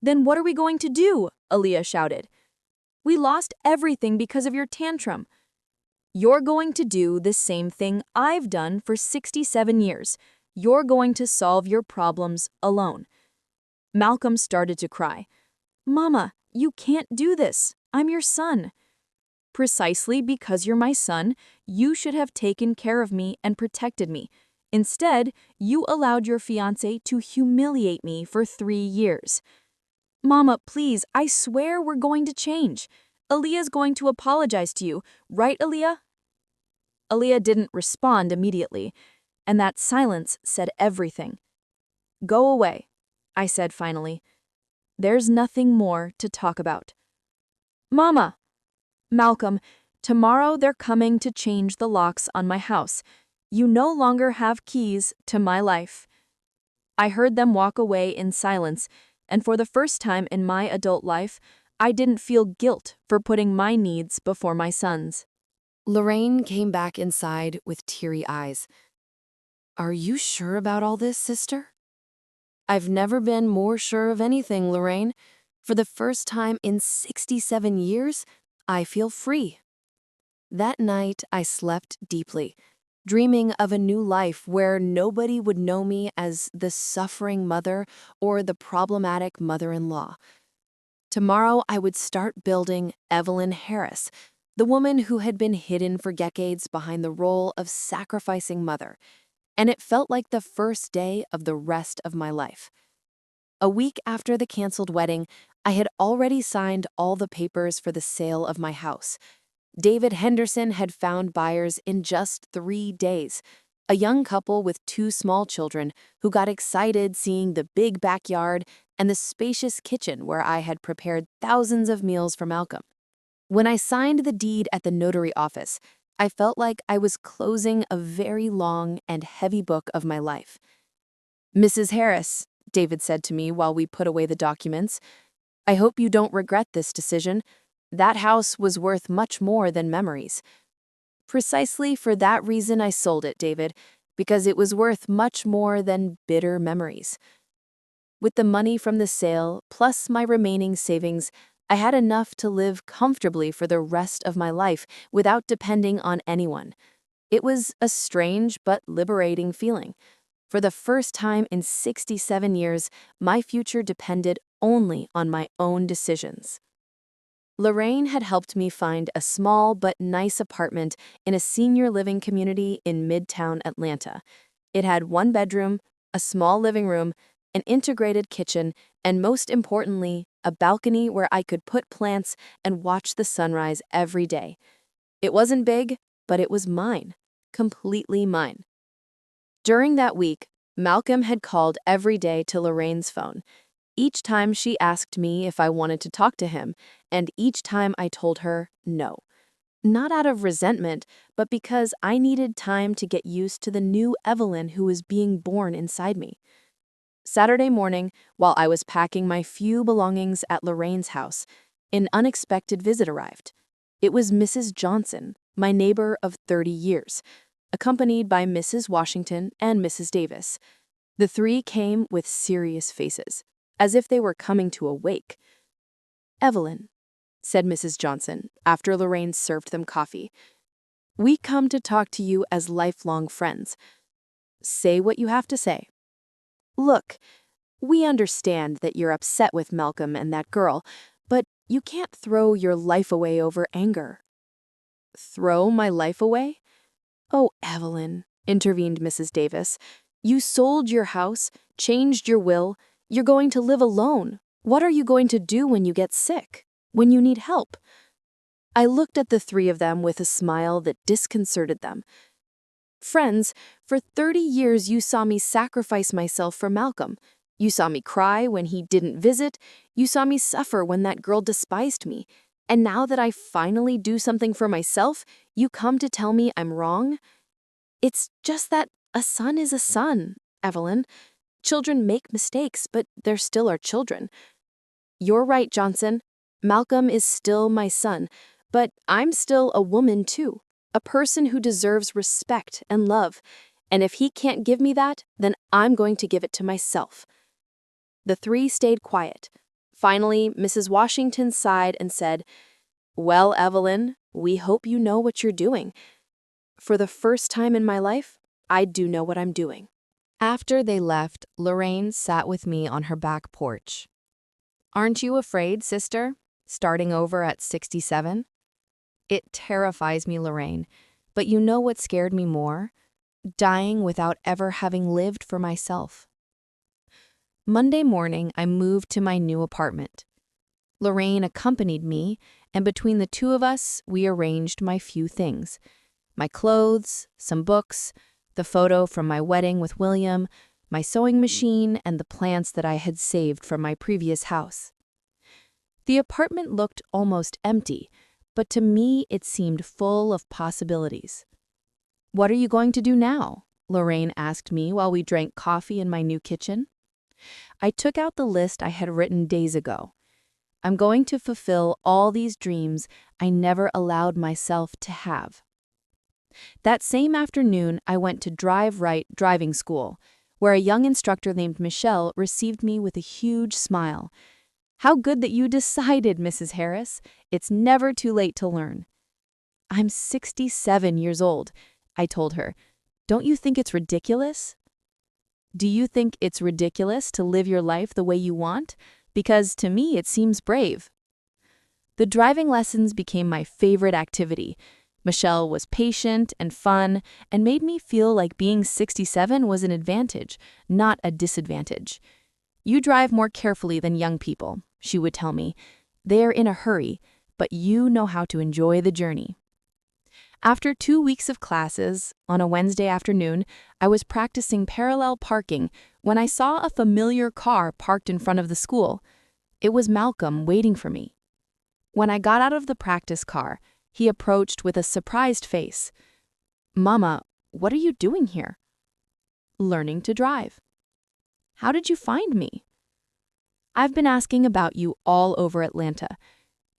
"Then what are we going to do?" Aaliyah shouted. "We lost everything because of your tantrum." "You're going to do the same thing I've done for 67 years. You're going to solve your problems alone." Malcolm started to cry. "Mama, you can't do this. I'm your son." "Precisely because you're my son, you should have taken care of me and protected me. Instead, you allowed your fiancé to humiliate me for 3 years." Mama, please, I swear we're going to change. Aaliyah's going to apologize to you, right, Aaliyah? Aaliyah didn't respond immediately, and that silence said everything. Go away, I said finally. There's nothing more to talk about. Mama! Malcolm, tomorrow they're coming to change the locks on my house. You no longer have keys to my life. I heard them walk away in silence, and for the first time in my adult life, I didn't feel guilt for putting my needs before my son's. Lorraine came back inside with teary eyes. Are you sure about all this, sister? I've never been more sure of anything, Lorraine. For the first time in 67 years, I feel free. That night, I slept deeply, dreaming of a new life where nobody would know me as the suffering mother or the problematic mother-in-law. Tomorrow, I would start building Evelyn Harris, the woman who had been hidden for decades behind the role of sacrificing mother, and it felt like the first day of the rest of my life. A week after the canceled wedding, I had already signed all the papers for the sale of my house. David Henderson had found buyers in just 3 days, a young couple with 2 small children who got excited seeing the big backyard and the spacious kitchen where I had prepared thousands of meals for Malcolm. When I signed the deed at the notary office, I felt like I was closing a very long and heavy book of my life. Mrs. Harris, David said to me while we put away the documents, I hope you don't regret this decision. That house was worth much more than memories. Precisely for that reason I sold it, David, because it was worth much more than bitter memories. With the money from the sale, plus my remaining savings, I had enough to live comfortably for the rest of my life without depending on anyone. It was a strange but liberating feeling. For the first time in 67 years, my future depended only on my own decisions. Lorraine had helped me find a small but nice apartment in a senior living community in Midtown Atlanta. It had 1 bedroom, a small living room, an integrated kitchen, and most importantly, a balcony where I could put plants and watch the sunrise every day. It wasn't big, but it was mine, completely mine. During that week, Malcolm had called every day to Lorraine's phone. Each time she asked me if I wanted to talk to him, and each time I told her no. Not out of resentment, but because I needed time to get used to the new Evelyn who was being born inside me. Saturday morning, while I was packing my few belongings at Lorraine's house, an unexpected visit arrived. It was Mrs. Johnson, my neighbor of 30 years, accompanied by Mrs. Washington and Mrs. Davis. The 3 came with serious faces, as if they were coming to a wake. Evelyn, said Mrs. Johnson, after Lorraine served them coffee, we come to talk to you as lifelong friends. Say what you have to say. Look, we understand that you're upset with Malcolm and that girl, but you can't throw your life away over anger. Throw my life away? Oh, Evelyn, intervened Mrs. Davis, you sold your house, changed your will, you're going to live alone. What are you going to do when you get sick? When you need help? I looked at the 3 of them with a smile that disconcerted them. Friends, for 30 years you saw me sacrifice myself for Malcolm. You saw me cry when he didn't visit. You saw me suffer when that girl despised me. And now that I finally do something for myself, you come to tell me I'm wrong? It's just that a son is a son, Evelyn. Children make mistakes, but they're still our children. You're right, Johnson. Malcolm is still my son, but I'm still a woman too. A person who deserves respect and love, and if he can't give me that, then I'm going to give it to myself. The 3 stayed quiet. Finally, Mrs. Washington sighed and said, Well, Evelyn, we hope you know what you're doing. For the first time in my life, I do know what I'm doing. After they left, Lorraine sat with me on her back porch. Aren't you afraid, sister, starting over at 67? It terrifies me, Lorraine, but you know what scared me more? Dying without ever having lived for myself. Monday morning, I moved to my new apartment. Lorraine accompanied me, and between the two of us, we arranged my few things: my clothes, some books, the photo from my wedding with William, my sewing machine, and the plants that I had saved from my previous house. The apartment looked almost empty, but to me it seemed full of possibilities. "What are you going to do now?" Lorraine asked me while we drank coffee in my new kitchen. I took out the list I had written days ago. I'm going to fulfill all these dreams I never allowed myself to have. That same afternoon, I went to Drive Right driving school, where a young instructor named Michelle received me with a huge smile. "How good that you decided, Mrs. Harris. It's never too late to learn." "I'm 67 years old," I told her. "Don't you think it's ridiculous?" "Do you think it's ridiculous to live your life the way you want? Because to me it seems brave." The driving lessons became my favorite activity. Michelle was patient and fun and made me feel like being 67 was an advantage, not a disadvantage. "You drive more carefully than young people," she would tell me. "They're in a hurry, but you know how to enjoy the journey." After 2 weeks of classes, on a Wednesday afternoon, I was practicing parallel parking when I saw a familiar car parked in front of the school. It was Malcolm waiting for me. When I got out of the practice car, he approached with a surprised face. "Mama, what are you doing here?" "Learning to drive." "How did you find me?" "I've been asking about you all over Atlanta.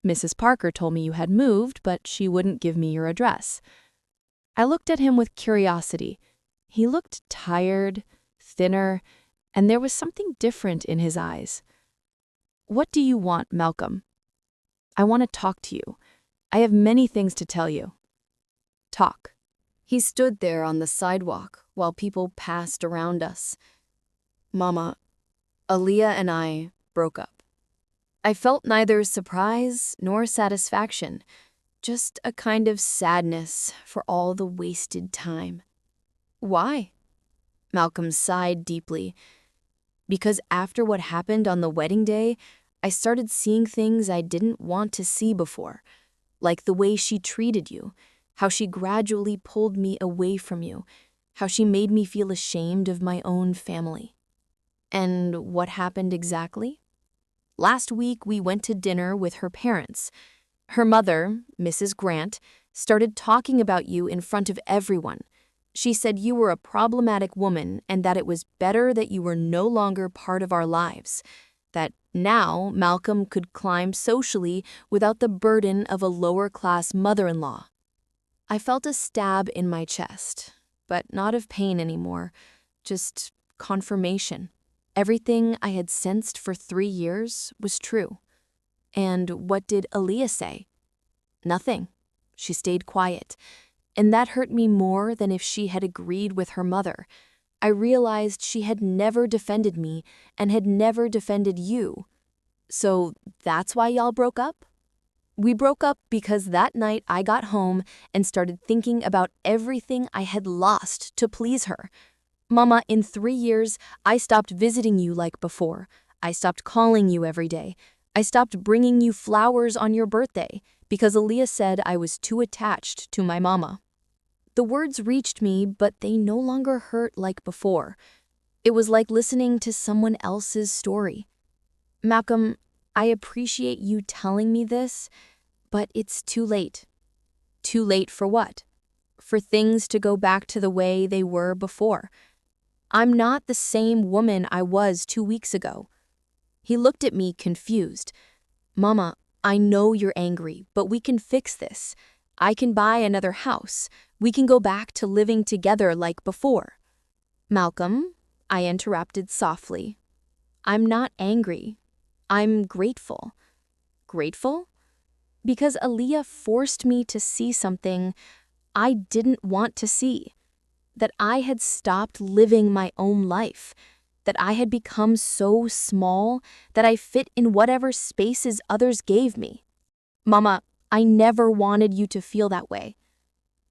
Mrs. Parker told me you had moved, but she wouldn't give me your address." I looked at him with curiosity. He looked tired, thinner, and there was something different in his eyes. "What do you want, Malcolm?" "I want to talk to you. I have many things to tell you." "Talk." He stood there on the sidewalk while people passed around us. "Mama, Aaliyah and I broke up." I felt neither surprise nor satisfaction, just a kind of sadness for all the wasted time. "Why?" Malcolm sighed deeply. "Because after what happened on the wedding day, I started seeing things I didn't want to see before, like the way she treated you, how she gradually pulled me away from you, how she made me feel ashamed of my own family." "And what happened exactly?" "Last week, we went to dinner with her parents. Her mother, Mrs. Grant, started talking about you in front of everyone. She said you were a problematic woman and that it was better that you were no longer part of our lives, that now Malcolm could climb socially without the burden of a lower-class mother-in-law." I felt a stab in my chest, but not of pain anymore, just confirmation. Everything I had sensed for 3 years was true. "And what did Aaliyah say?" "Nothing. She stayed quiet. And that hurt me more than if she had agreed with her mother. I realized she had never defended me and had never defended you." "So that's why y'all broke up?" "We broke up because that night I got home and started thinking about everything I had lost to please her. Mama, in 3 years, I stopped visiting you like before. I stopped calling you every day. I stopped bringing you flowers on your birthday because Aaliyah said I was too attached to my mama." The words reached me, but they no longer hurt like before. It was like listening to someone else's story. "Malcolm, I appreciate you telling me this, but it's too late." "Too late for what?" "For things to go back to the way they were before. I'm not the same woman I was 2 weeks ago." He looked at me confused. "Mama, I know you're angry, but we can fix this. I can buy another house. We can go back to living together like before." "Malcolm," I interrupted softly, "I'm not angry. I'm grateful." "Grateful?" "Because Aaliyah forced me to see something I didn't want to see. That I had stopped living my own life, that I had become so small that I fit in whatever spaces others gave me. Mama, I never wanted you to feel that way."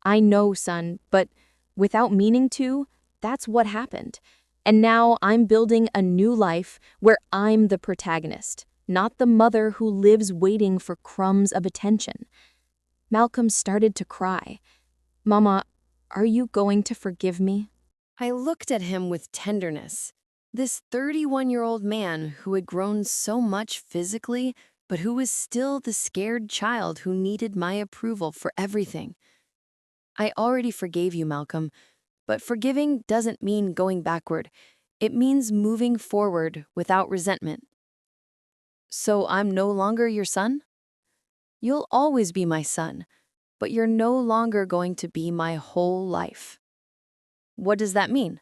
"I know, son, but without meaning to, that's what happened. And now I'm building a new life where I'm the protagonist, not the mother who lives waiting for crumbs of attention. Malcolm started to cry. Mama, are you going to forgive me? I looked at him with tenderness. This 31-year-old man who had grown so much physically, but who was still the scared child who needed my approval for everything. I already forgave you, Malcolm, but forgiving doesn't mean going backward. It means moving forward without resentment. So I'm no longer your son? You'll always be my son, but you're no longer going to be my whole life. What does that mean?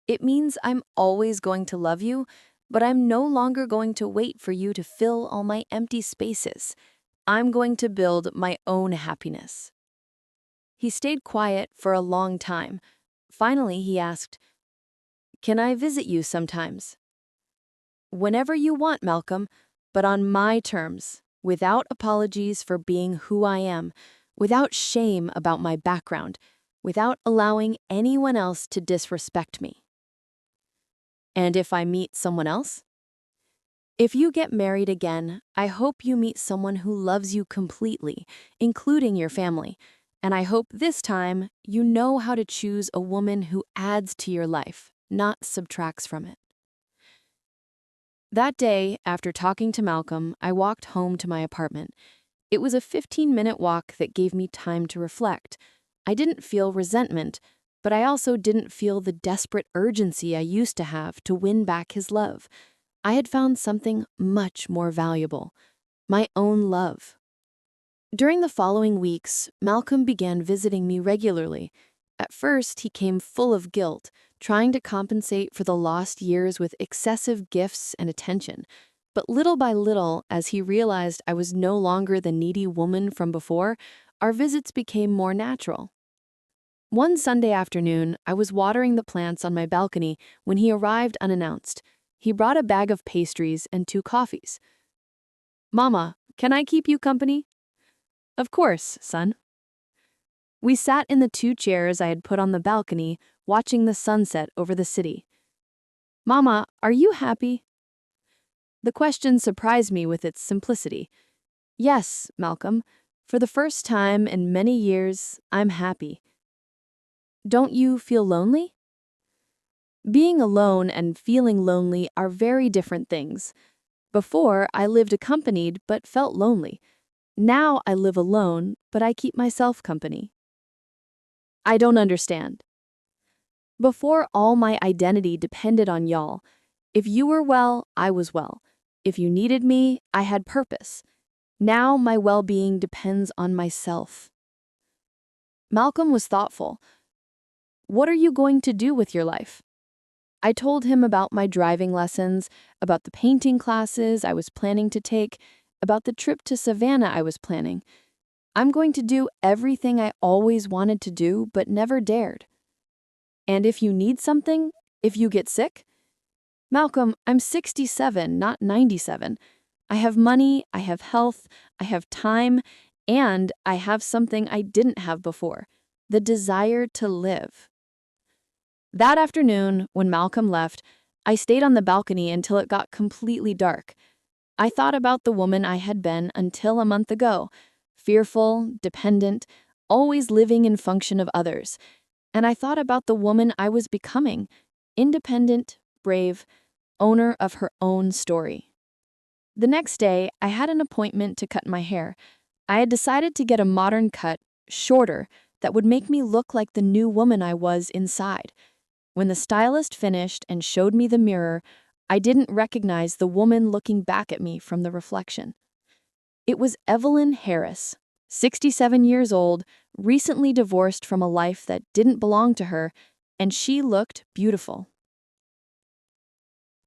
It means I'm always going to love you, but I'm no longer going to wait for you to fill all my empty spaces. I'm going to build my own happiness. He stayed quiet for a long time. Finally, he asked, "Can I visit you sometimes?" "Whenever you want, Malcolm, but on my terms, without apologies for being who I am, without shame about my background, without allowing anyone else to disrespect me." "And if I meet someone else?" "If you get married again, I hope you meet someone who loves you completely, including your family. And I hope this time you know how to choose a woman who adds to your life, not subtracts from it." That day, after talking to Malcolm, I walked home to my apartment. It was a 15-minute walk that gave me time to reflect. I didn't feel resentment, but I also didn't feel the desperate urgency I used to have to win back his love. I had found something much more valuable: my own love. During the following weeks, Malcolm began visiting me regularly. At first, he came full of guilt, trying to compensate for the lost years with excessive gifts and attention. But little by little, as he realized I was no longer the needy woman from before, our visits became more natural. One Sunday afternoon, I was watering the plants on my balcony when he arrived unannounced. He brought a bag of pastries and 2 coffees. "Mama, can I keep you company?" "Of course, son." We sat in the 2 chairs I had put on the balcony, watching the sunset over the city. "Mama, are you happy?" The question surprised me with its simplicity. "Yes, Malcolm, for the first time in many years, I'm happy." "Don't you feel lonely?" Being alone and feeling lonely are very different things. Before, I lived accompanied but felt lonely. Now I live alone, but I keep myself company. "I don't understand." Before, all my identity depended on y'all. If you were well, I was well. If you needed me, I had purpose. Now my well-being depends on myself. Malcolm was thoughtful. "What are you going to do with your life?" I told him about my driving lessons, about the painting classes I was planning to take, about the trip to Savannah I was planning. "I'm going to do everything I always wanted to do but never dared." "And if you need something, if you get sick?" "Malcolm, I'm 67, not 97. I have money, I have health, I have time, and I have something I didn't have before: the desire to live." That afternoon, when Malcolm left, I stayed on the balcony until it got completely dark. I thought about the woman I had been until a month ago: fearful, dependent, always living in function of others. And I thought about the woman I was becoming: independent, brave, owner of her own story. The next day, I had an appointment to cut my hair. I had decided to get a modern cut, shorter, that would make me look like the new woman I was inside. When the stylist finished and showed me the mirror, I didn't recognize the woman looking back at me from the reflection. It was Evelyn Harris, 67 years old, recently divorced from a life that didn't belong to her, and she looked beautiful.